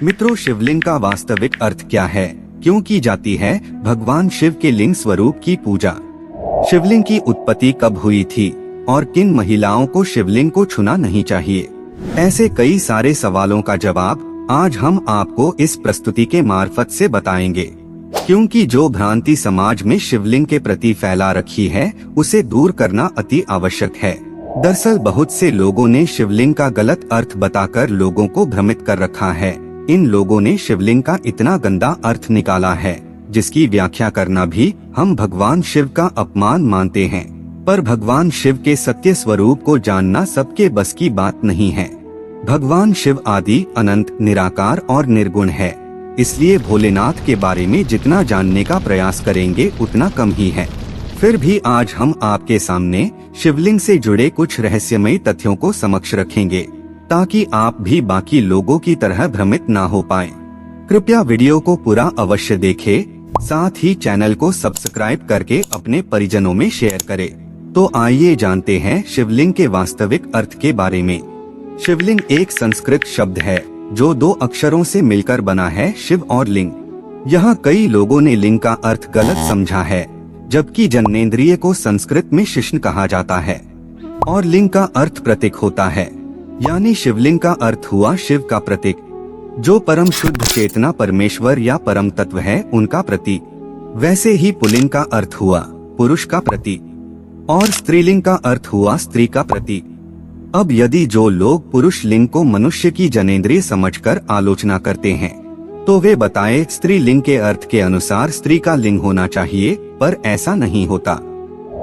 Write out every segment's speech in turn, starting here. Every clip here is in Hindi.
मित्रों, शिवलिंग का वास्तविक अर्थ क्या है, क्यों की जाती है भगवान शिव के लिंग स्वरूप की पूजा? शिवलिंग की उत्पत्ति कब हुई थी और किन महिलाओं को शिवलिंग को छूना नहीं चाहिए? ऐसे कई सारे सवालों का जवाब आज हम आपको इस प्रस्तुति के मार्फत से बताएंगे, क्योंकि जो भ्रांति समाज में शिवलिंग के प्रति फैला रखी है उसे दूर करना अति आवश्यक है। दरअसल बहुत से लोगों ने शिवलिंग का गलत अर्थ बताकर लोगों को भ्रमित कर रखा है। इन लोगों ने शिवलिंग का इतना गंदा अर्थ निकाला है जिसकी व्याख्या करना भी हम भगवान शिव का अपमान मानते हैं। पर भगवान शिव के सत्य स्वरूप को जानना सबके बस की बात नहीं है। भगवान शिव आदि, अनंत, निराकार और निर्गुण है, इसलिए भोलेनाथ के बारे में जितना जानने का प्रयास करेंगे उतना कम ही है। फिर भी आज हम आपके सामने शिवलिंग से जुड़े कुछ रहस्यमयी तथ्यों को समक्ष रखेंगे, ताकि आप भी बाकी लोगों की तरह भ्रमित ना हो पाएं। कृपया वीडियो को पूरा अवश्य देखें, साथ ही चैनल को सब्सक्राइब करके अपने परिजनों में शेयर करें। तो आइए जानते हैं शिवलिंग के वास्तविक अर्थ के बारे में। शिवलिंग एक संस्कृत शब्द है जो दो अक्षरों से मिलकर बना है, शिव और लिंग। यहाँ कई लोगों ने लिंग का अर्थ गलत समझा है, जबकि जननेंद्रिय को संस्कृत में शिश्न कहा जाता है और लिंग का अर्थ प्रतीक होता है। यानी शिवलिंग का अर्थ हुआ शिव का प्रतीक, जो परम शुद्ध चेतना परमेश्वर या परम तत्व है, उनका प्रतीक। वैसे ही पुल्लिंग का अर्थ हुआ पुरुष का प्रतीक और स्त्रीलिंग का अर्थ हुआ स्त्री का प्रतीक। अब यदि जो लोग पुरुष लिंग को मनुष्य की जनेंद्रिय समझकर आलोचना करते हैं, तो वे बताएं स्त्रीलिंग के अर्थ के अनुसार स्त्री का लिंग होना चाहिए, पर ऐसा नहीं होता।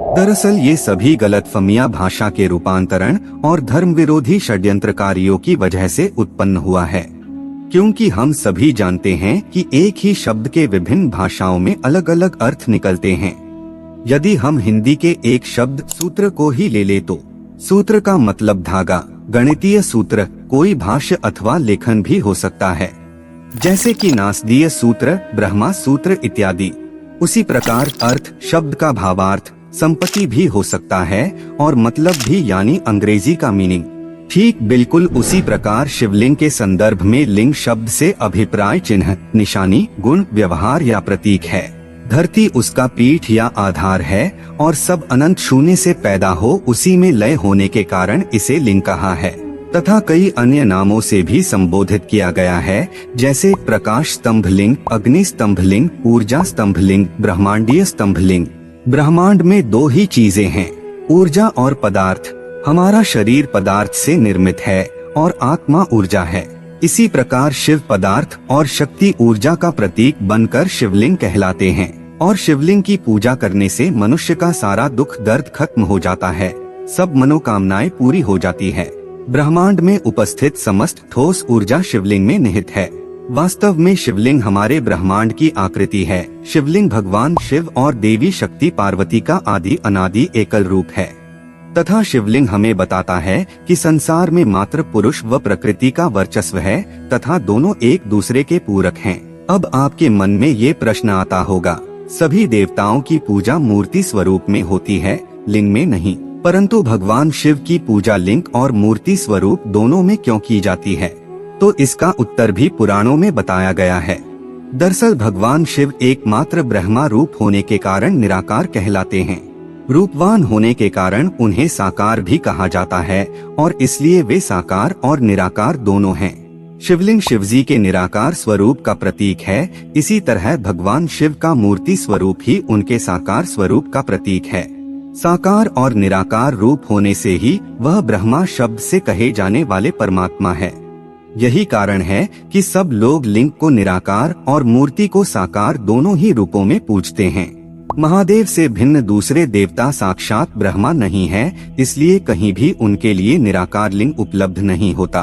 दरअसल ये सभी गलतफहमियां भाषा के रूपांतरण और धर्म विरोधी षड्यंत्रकारियों की वजह से उत्पन्न हुआ है, क्योंकि हम सभी जानते हैं कि एक ही शब्द के विभिन्न भाषाओं में अलग अलग अर्थ निकलते हैं। यदि हम हिंदी के एक शब्द सूत्र को ही ले ले तो सूत्र का मतलब धागा, गणितीय सूत्र, कोई भाष्य अथवा लेखन भी हो सकता है, जैसे कि नासदीय सूत्र, ब्रह्मा सूत्र इत्यादि। उसी प्रकार अर्थ शब्द का भावार्थ, संपत्ति भी हो सकता है और मतलब भी, यानी अंग्रेजी का मीनिंग। ठीक बिल्कुल उसी प्रकार शिवलिंग के संदर्भ में लिंग शब्द से अभिप्राय चिन्ह, निशानी, गुण, व्यवहार या प्रतीक है। धरती उसका पीठ या आधार है और सब अनंत शून्य से पैदा हो उसी में लय होने के कारण इसे लिंग कहा है, तथा कई अन्य नामों से भी संबोधित किया गया है, जैसे प्रकाश स्तंभ लिंग, अग्नि स्तंभ लिंग, ऊर्जा स्तंभ लिंग, ब्रह्मांडीय स्तंभ लिंग। ब्रह्मांड में दो ही चीजें हैं, ऊर्जा और पदार्थ। हमारा शरीर पदार्थ से निर्मित है और आत्मा ऊर्जा है। इसी प्रकार शिव पदार्थ और शक्ति ऊर्जा का प्रतीक बनकर शिवलिंग कहलाते हैं और शिवलिंग की पूजा करने से मनुष्य का सारा दुख दर्द खत्म हो जाता है, सब मनोकामनाएं पूरी हो जाती है। ब्रह्मांड में उपस्थित समस्त ठोस ऊर्जा शिवलिंग में निहित है। वास्तव में शिवलिंग हमारे ब्रह्मांड की आकृति है। शिवलिंग भगवान शिव और देवी शक्ति पार्वती का आदि अनादि एकल रूप है, तथा शिवलिंग हमें बताता है कि संसार में मात्र पुरुष व प्रकृति का वर्चस्व है तथा दोनों एक दूसरे के पूरक हैं। अब आपके मन में ये प्रश्न आता होगा, सभी देवताओं की पूजा मूर्ति स्वरूप में होती है, लिंग में नहीं, परंतु भगवान शिव की पूजा लिंग और मूर्ति स्वरूप दोनों में क्यों की जाती है? तो इसका उत्तर भी पुराणों में बताया गया है। दरअसल भगवान शिव एकमात्र ब्रह्मा रूप होने के कारण निराकार कहलाते हैं। रूपवान होने के कारण उन्हें साकार भी कहा जाता है और इसलिए वे साकार और निराकार दोनों हैं। शिवलिंग शिवजी के निराकार स्वरूप का प्रतीक है, इसी तरह भगवान शिव का मूर्ति स्वरूप ही उनके साकार स्वरूप का प्रतीक है। साकार और निराकार रूप होने से ही वह ब्रह्मा शब्द से कहे जाने वाले परमात्मा है। यही कारण है कि सब लोग लिंग को निराकार और मूर्ति को साकार दोनों ही रूपों में पूजते हैं। महादेव से भिन्न दूसरे देवता साक्षात ब्रह्मा नहीं है, इसलिए कहीं भी उनके लिए निराकार लिंग उपलब्ध नहीं होता।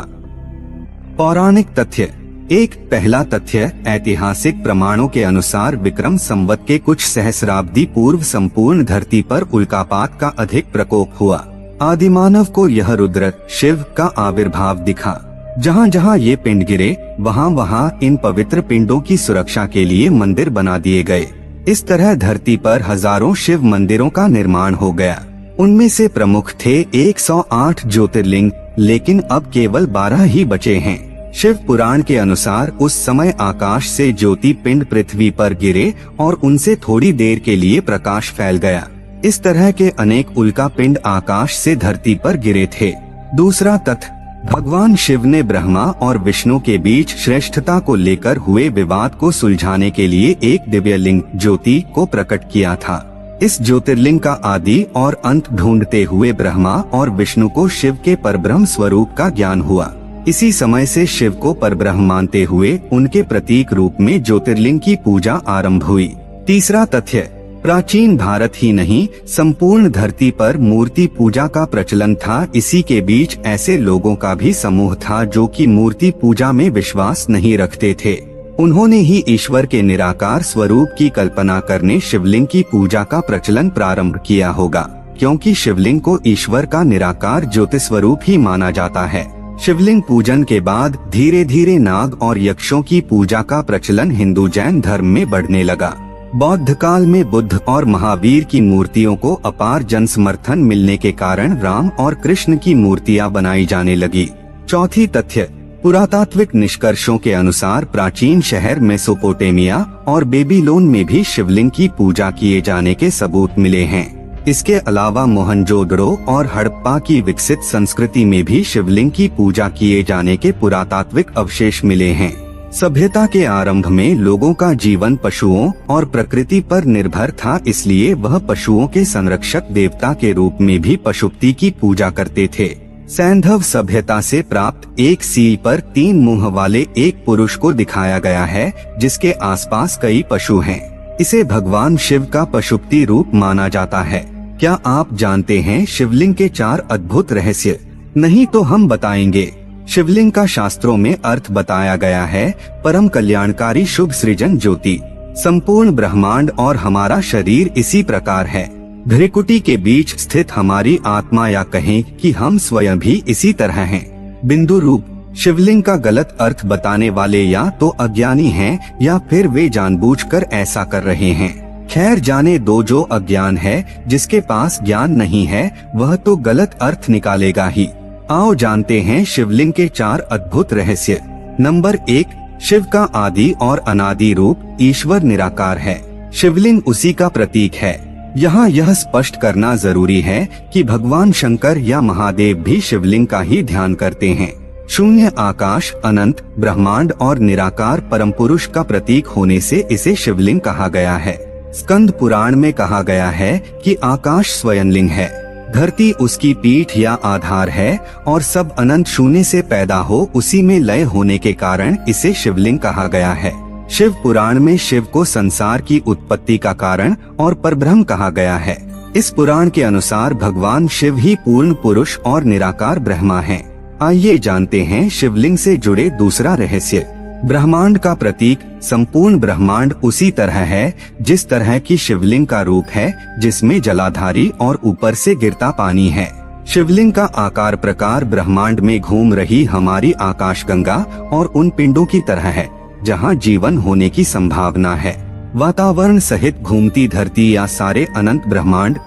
पौराणिक तथ्य। एक पहला तथ्य, ऐतिहासिक प्रमाणों के अनुसार विक्रम संवत के कुछ सहस्राब्दी पूर्व संपूर्ण धरती पर उल्कापात का अधिक प्रकोप हुआ। आदिमानव को यह रुद्र शिव का आविर्भाव दिखा। जहाँ जहाँ ये पिंड गिरे वहाँ वहाँ इन पवित्र पिंडों की सुरक्षा के लिए मंदिर बना दिए गए। इस तरह धरती पर हजारों शिव मंदिरों का निर्माण हो गया। उनमें से प्रमुख थे 108 ज्योतिर्लिंग, लेकिन अब केवल 12 ही बचे हैं। शिव पुराण के अनुसार उस समय आकाश से ज्योति पिंड पृथ्वी पर गिरे और उनसे थोड़ी देर के लिए प्रकाश फैल गया। इस तरह के अनेक उल्का पिंड आकाश से धरती पर गिरे थे। दूसरा तथ्य, भगवान शिव ने ब्रह्मा और विष्णु के बीच श्रेष्ठता को लेकर हुए विवाद को सुलझाने के लिए एक दिव्य लिंग ज्योति को प्रकट किया था। इस ज्योतिर्लिंग का आदि और अंत ढूंढते हुए ब्रह्मा और विष्णु को शिव के परब्रह्म स्वरूप का ज्ञान हुआ। इसी समय से शिव को परब्रह्म मानते हुए उनके प्रतीक रूप में ज्योतिर्लिंग की पूजा आरंभ हुई। तीसरा तथ्य, प्राचीन भारत ही नहीं संपूर्ण धरती पर मूर्ति पूजा का प्रचलन था। इसी के बीच ऐसे लोगों का भी समूह था जो कि मूर्ति पूजा में विश्वास नहीं रखते थे। उन्होंने ही ईश्वर के निराकार स्वरूप की कल्पना करने शिवलिंग की पूजा का प्रचलन प्रारंभ किया होगा, क्योंकि शिवलिंग को ईश्वर का निराकार ज्योति स्वरूप ही माना जाता है। शिवलिंग पूजन के बाद धीरे धीरे नाग और यक्षों की पूजा का प्रचलन हिंदू जैन धर्म में बढ़ने लगा। बौद्ध काल में बुद्ध और महावीर की मूर्तियों को अपार जन समर्थन मिलने के कारण राम और कृष्ण की मूर्तियां बनाई जाने लगी। चौथी तथ्य, पुरातात्विक निष्कर्षों के अनुसार प्राचीन शहर मेसोपोटामिया और बेबीलोन में भी शिवलिंग की पूजा किए जाने के सबूत मिले हैं। इसके अलावा मोहनजोदड़ो और हड़प्पा की विकसित संस्कृति में भी शिवलिंग की पूजा किए जाने के पुरातात्विक अवशेष मिले हैं। सभ्यता के आरंभ में लोगों का जीवन पशुओं और प्रकृति पर निर्भर था, इसलिए वह पशुओं के संरक्षक देवता के रूप में भी पशुपति की पूजा करते थे। सैंधव सभ्यता से प्राप्त एक सील पर 3 मुंह वाले एक पुरुष को दिखाया गया है, जिसके आसपास कई पशु हैं। इसे भगवान शिव का पशुपति रूप माना जाता है। क्या आप जानते हैं शिवलिंग के 4 अद्भुत रहस्य? नहीं तो हम बताएंगे। शिवलिंग का शास्त्रों में अर्थ बताया गया है, परम कल्याणकारी शुभ सृजन ज्योति। संपूर्ण ब्रह्मांड और हमारा शरीर इसी प्रकार है। भ्रिकुटी के बीच स्थित हमारी आत्मा, या कहें कि हम स्वयं भी इसी तरह हैं। बिंदु रूप शिवलिंग का गलत अर्थ बताने वाले या तो अज्ञानी हैं या फिर वे जानबूझकर ऐसा कर रहे हैं। खैर जाने दो, जो अज्ञान है, जिसके पास ज्ञान नहीं है, वह तो गलत अर्थ निकालेगा ही। आओ जानते हैं शिवलिंग के 4 अद्भुत रहस्य। नंबर 1, शिव का आदि और अनादि रूप ईश्वर निराकार है। शिवलिंग उसी का प्रतीक है। यहाँ यह स्पष्ट करना जरूरी है कि भगवान शंकर या महादेव भी शिवलिंग का ही ध्यान करते हैं। शून्य आकाश, अनंत ब्रह्मांड और निराकार परम पुरुष का प्रतीक होने से इसे शिवलिंग कहा गया है। स्कंद पुराण में कहा गया है कि आकाश स्वयंलिंग है, धरती उसकी पीठ या आधार है और सब अनंत शून्य से पैदा हो उसी में लय होने के कारण इसे शिवलिंग कहा गया है। शिव पुराण में शिव को संसार की उत्पत्ति का कारण और परब्रह्म कहा गया है। इस पुराण के अनुसार भगवान शिव ही पूर्ण पुरुष और निराकार ब्रह्मा हैं। आइए जानते हैं शिवलिंग से जुड़े दूसरा रहस्य। ब्रह्मांड का प्रतीक संपूर्ण ब्रह्मांड उसी तरह है जिस तरह की शिवलिंग का रूप है, जिसमें जलाधारी और ऊपर से गिरता पानी है। शिवलिंग का आकार प्रकार ब्रह्मांड में घूम रही हमारी आकाशगंगा और उन पिंडों की तरह है जहां जीवन होने की संभावना है। वातावरण सहित घूमती धरती या सारे अनंत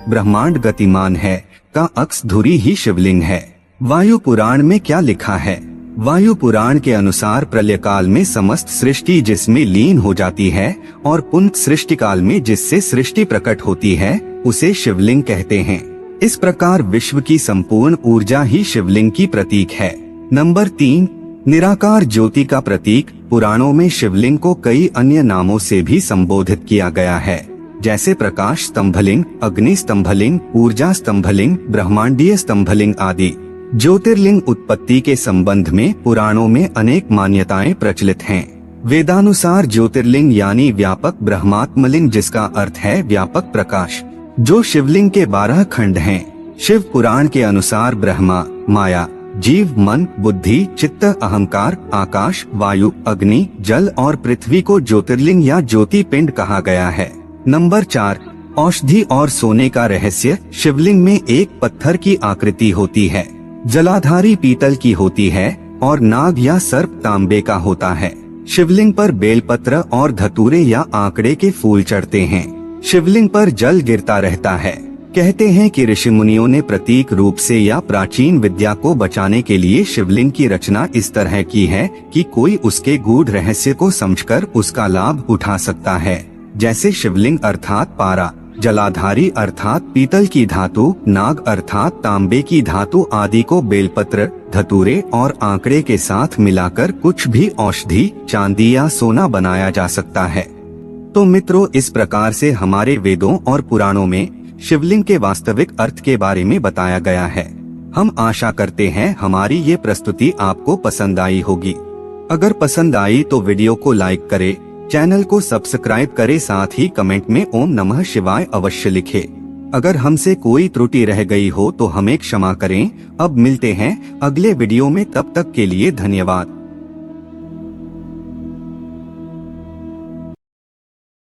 ब्रह्मांड गतिमान है का अक्स धुरी ही शिवलिंग है। वायु पुराण में क्या लिखा है? वायु पुराण के अनुसार प्रलय काल में समस्त सृष्टि जिसमें लीन हो जाती है और पुनः सृष्टि काल में जिससे सृष्टि प्रकट होती है, उसे शिवलिंग कहते हैं। इस प्रकार विश्व की संपूर्ण ऊर्जा ही शिवलिंग की प्रतीक है। नंबर 3, निराकार ज्योति का प्रतीक। पुराणों में शिवलिंग को कई अन्य नामों से भी संबोधित किया गया है, जैसे प्रकाश स्तंभलिंग, अग्नि स्तंभलिंग, ऊर्जा स्तंभलिंग, ब्रह्मांडीय स्तंभलिंग आदि। ज्योतिर्लिंग उत्पत्ति के संबंध में पुराणों में अनेक मान्यताएं प्रचलित हैं। वेदानुसार ज्योतिर्लिंग यानी व्यापक ब्रह्मात्मलिंग, जिसका अर्थ है व्यापक प्रकाश, जो शिवलिंग के 12 खंड हैं। शिव पुराण के अनुसार ब्रह्मा, माया, जीव, मन, बुद्धि, चित्त, अहंकार, आकाश, वायु, अग्नि, जल और पृथ्वी को ज्योतिर्लिंग या ज्योति पिंड कहा गया है। नंबर 4, औषधि और सोने का रहस्य। शिवलिंग में एक पत्थर की आकृति होती है, जलाधारी पीतल की होती है और नाग या सर्प तांबे का होता है। शिवलिंग पर बेलपत्र और धतूरे या आंकड़े के फूल चढ़ते हैं। शिवलिंग पर जल गिरता रहता है। कहते हैं कि ऋषि मुनियों ने प्रतीक रूप से या प्राचीन विद्या को बचाने के लिए शिवलिंग की रचना इस तरह की है कि कोई उसके गूढ़ रहस्य को समझकर उसका लाभ उठा सकता है। जैसे शिवलिंग अर्थात पारा, जलाधारी अर्थात पीतल की धातु, नाग अर्थात तांबे की धातु आदि को बेलपत्र, धतूरे और आंकड़े के साथ मिलाकर कुछ भी औषधि, चांदी या सोना बनाया जा सकता है। तो मित्रों, इस प्रकार से हमारे वेदों और पुराणों में शिवलिंग के वास्तविक अर्थ के बारे में बताया गया है। हम आशा करते हैं हमारी ये प्रस्तुति आपको पसंद आई होगी। अगर पसंद आई तो वीडियो को लाइक करें, चैनल को सब्सक्राइब करें, साथ ही कमेंट में ओम नमः शिवाय अवश्य लिखें। अगर हमसे कोई त्रुटि रह गई हो तो हमें क्षमा करें। अब मिलते हैं अगले वीडियो में, तब तक के लिए धन्यवाद।